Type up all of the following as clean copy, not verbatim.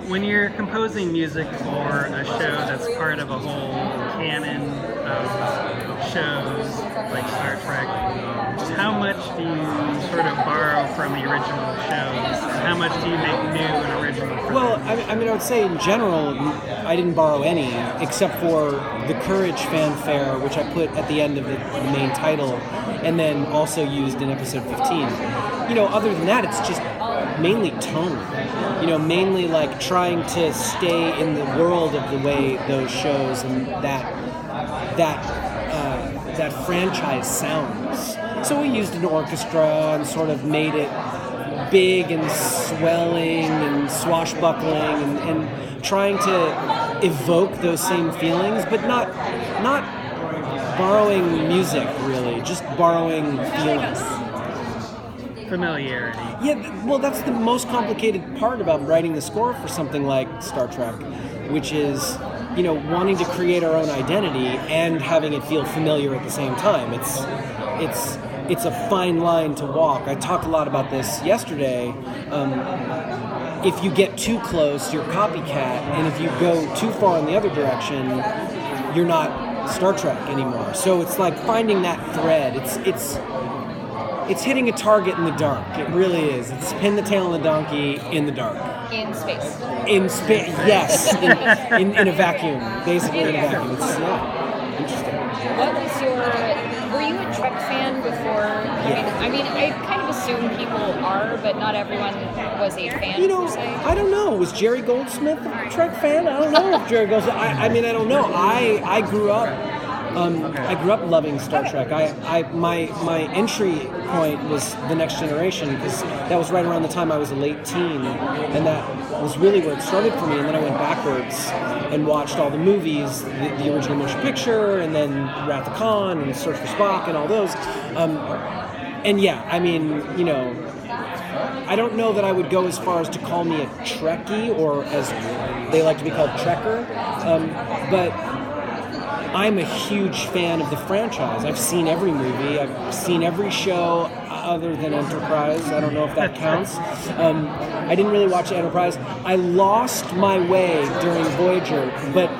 When you're composing music for a show that's part of a whole canon of shows like Star Trek, how much do you sort of borrow from the original shows? And how much do you make new and original for Well, them? I mean, I would say in general, I didn't borrow any, except for the Courage fanfare, which I put at the end of the main title, and then also used in episode 15. Other than that, it's just mainly tone. Mainly like trying to stay in the world of the way those shows and that franchise sounds. So we used an orchestra and sort of made it big and swelling and swashbuckling and trying to evoke those same feelings, but not borrowing music really, just borrowing feelings. Familiarity. Yeah, well, that's the most complicated part about writing the score for something like Star Trek, which is, wanting to create our own identity and having it feel familiar at the same time. It's a fine line to walk. I talked a lot about this yesterday. If you get too close, you're copycat, and if you go too far in the other direction, you're not Star Trek anymore. So it's like finding that thread. It's hitting a target in the dark. It really is. It's pin the tail on the donkey in the dark. In space. In space, yes. In a vacuum, basically in a vacuum. It's interesting. What was were you a Trek fan before? Yeah. I mean, I kind of assume people are, but not everyone was a fan, per se. I don't know. Was Jerry Goldsmith a Trek fan? I don't know if Jerry Goldsmith... I mean, I don't know. I grew up... I grew up loving Star Trek. My entry point was The Next Generation, because that was right around the time I was a late teen, and that was really where it started for me. And then I went backwards and watched all the movies, the original motion picture, and then Wrath of Khan and Search for Spock and all those. And yeah, I mean, I don't know that I would go as far as to call me a Trekkie, or as they like to be called, Trekker, but I'm a huge fan of the franchise. I've seen every movie. I've seen every show other than Enterprise. I don't know if that counts. I didn't really watch Enterprise. I lost my way during Voyager, but...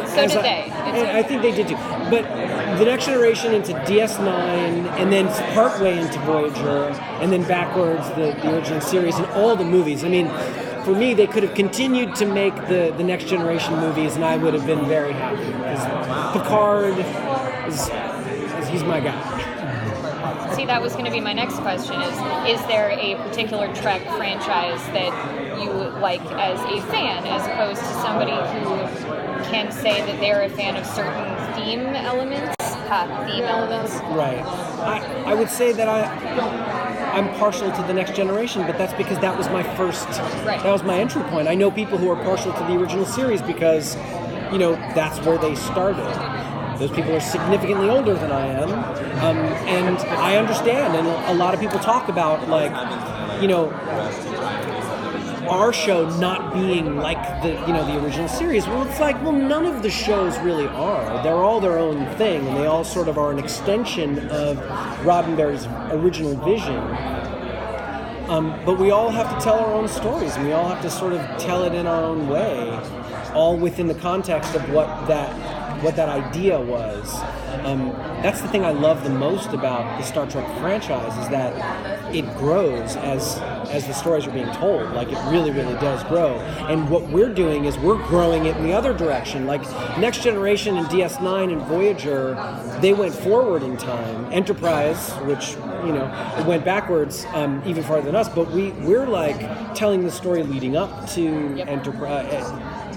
So did they. I think they did too. But The Next Generation into DS9, and then partway into Voyager, and then backwards the original series and all the movies. I mean, for me, they could have continued to make the Next Generation movies, and I would have been very happy. Because Picard he's my guy. See, that was going to be my next question, is there a particular Trek franchise that you like as a fan, as opposed to somebody who can say that they're a fan of certain theme elements? Right. I would say that I'm partial to The Next Generation, but that's because that was my first, that was my entry point. I know people who are partial to the original series because, that's where they started. Those people are significantly older than I am, and I understand. And a lot of people talk about, like, our show not being like the original series. Well, it's like, none of the shows really are. They're all their own thing, and they all sort of are an extension of Roddenberry's original vision. But we all have to tell our own stories, and we all have to sort of tell it in our own way, all within the context of what that idea was. That's the thing I love the most about the Star Trek franchise, is that it grows as the stories are being told. Like, it really, really does grow. And what we're doing is we're growing it in the other direction. Like, Next Generation and DS9 and Voyager, they went forward in time. Enterprise, which, it went backwards even farther than us, but we're like telling the story leading up to Enterprise.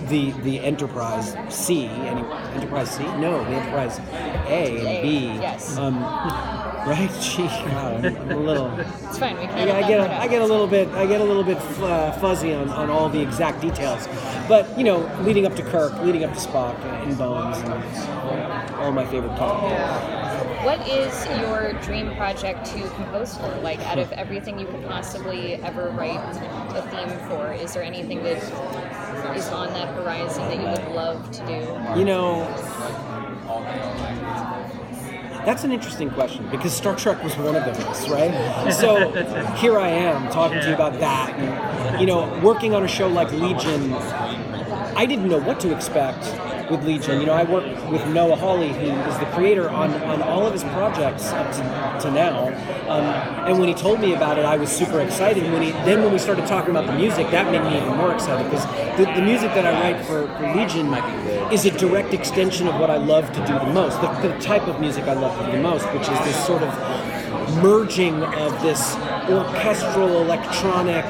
The Enterprise C, anyway. Enterprise C? No, the Enterprise A and B. Yes. Right? Gee, God, I'm a little. It's fine. We can. I get a little bit fuzzy on all the exact details, but leading up to Kirk, leading up to Spock and Bones, and all my favorite characters. What is your dream project to compose for? Like, out of everything you could possibly ever write a theme for, is there anything that is on that horizon that you would love to do? That's an interesting question because Star Trek was one of those, right? So here I am talking to you about that. And, you know, working on a show like Legion, I didn't know what to expect with Legion. You know, I work with Noah Hawley, who is the creator on all of his projects up to now. And when he told me about it, I was super excited. When we started talking about the music, that made me even more excited because the music that I write for Legion is a direct extension of what I love to do the most, the type of music I love to do the most, which is this sort of merging of this orchestral, electronic,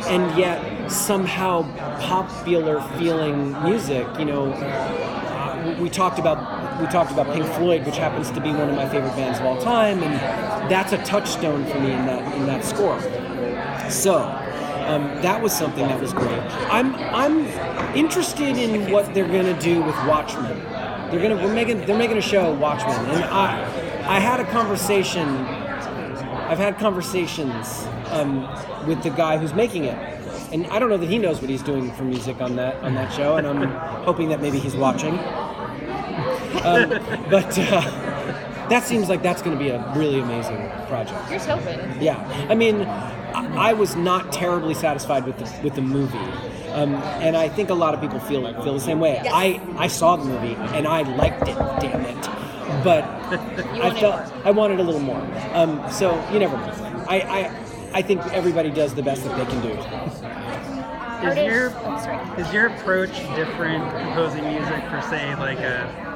and yet somehow popular feeling music. You know, we talked about Pink Floyd, which happens to be one of my favorite bands of all time, and that's a touchstone for me in that score. So that was something that was great. I'm interested in what they're gonna do with Watchmen. They're making a show, Watchmen, and I had a conversation. I've had conversations with the guy who's making it, and I don't know that he knows what he's doing for music on that show, and I'm hoping that maybe he's watching. But that seems like that's going to be a really amazing project. Here's hoping. Yeah, I mean, I was not terribly satisfied with the movie, and I think a lot of people feel the same way. Yes. I saw the movie and I liked it. Damn it. But I wanted a little more. So you never know. I think everybody does the best that they can do. Is your approach different composing music for, say, like a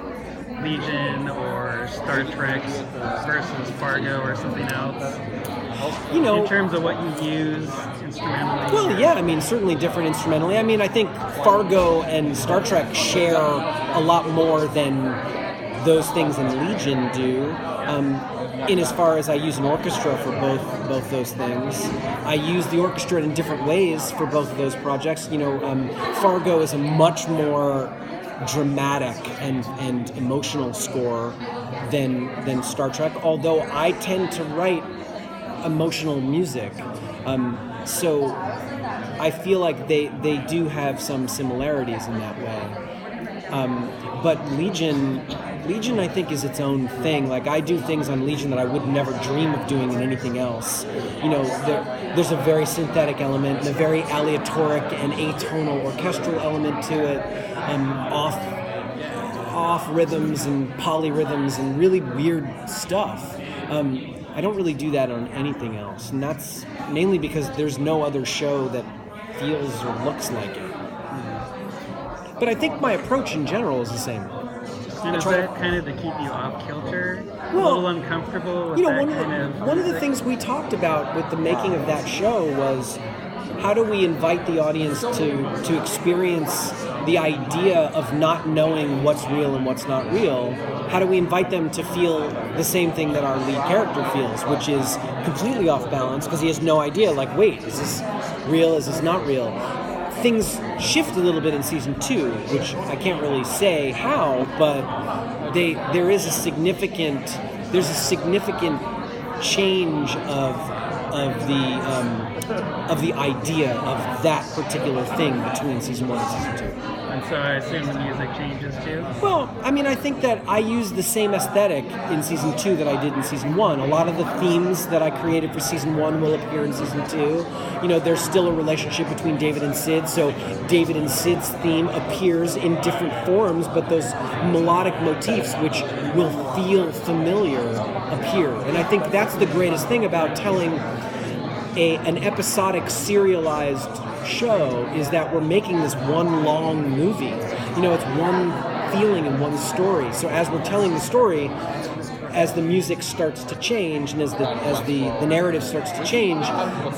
Legion or Star Trek versus Fargo or something else? You know, in terms of what you use instrumentally? Well, yeah, I mean, certainly different instrumentally. I mean, I think Fargo and Star Trek share a lot more than those things in Legion do. In as far as I use an orchestra for both those things. I use the orchestra in different ways for both of those projects. You know, Fargo is a much more dramatic and emotional score than Star Trek, although I tend to write emotional music. So I feel like they do have some similarities in that way. But Legion, I think, is its own thing. Like, I do things on Legion that I would never dream of doing in anything else. You know, there's a very synthetic element and a very aleatoric and atonal orchestral element to it, off rhythms and polyrhythms and really weird stuff. I don't really do that on anything else, and that's mainly because there's no other show that feels or looks like it. But I think my approach in general is the same. And is that kind of to keep you off kilter? A little uncomfortable with one of the things we talked about with the making of that show was how do we invite the audience to experience the idea of not knowing what's real and what's not real? How do we invite them to feel the same thing that our lead character feels, which is completely off balance because he has no idea, like, wait, is this real, is this not real? Things shift a little bit in season 2, which I can't really say how, but there's a significant change of the idea of that particular thing between season 1 and season 2. And so I assume the music changes too? Well, I mean, I think that I use the same aesthetic in season 2 that I did in season 1. A lot of the themes that I created for season 1 will appear in season 2. You know, there's still a relationship between David and Sid, so David and Sid's theme appears in different forms, but those melodic motifs, which will feel familiar, appear. And I think that's the greatest thing about telling an episodic serialized show, is that we're making this one long movie. You know, it's one feeling and one story. So as we're telling the story, as the music starts to change and as the narrative starts to change,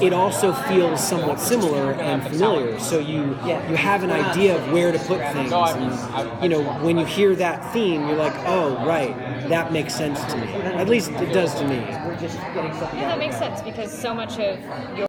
it also feels somewhat similar and familiar. So you have an idea of where to put things. And, you know, when you hear that theme, you're like, oh, right, that makes sense to me. At least it does to me. Yeah, that makes sense because so much of your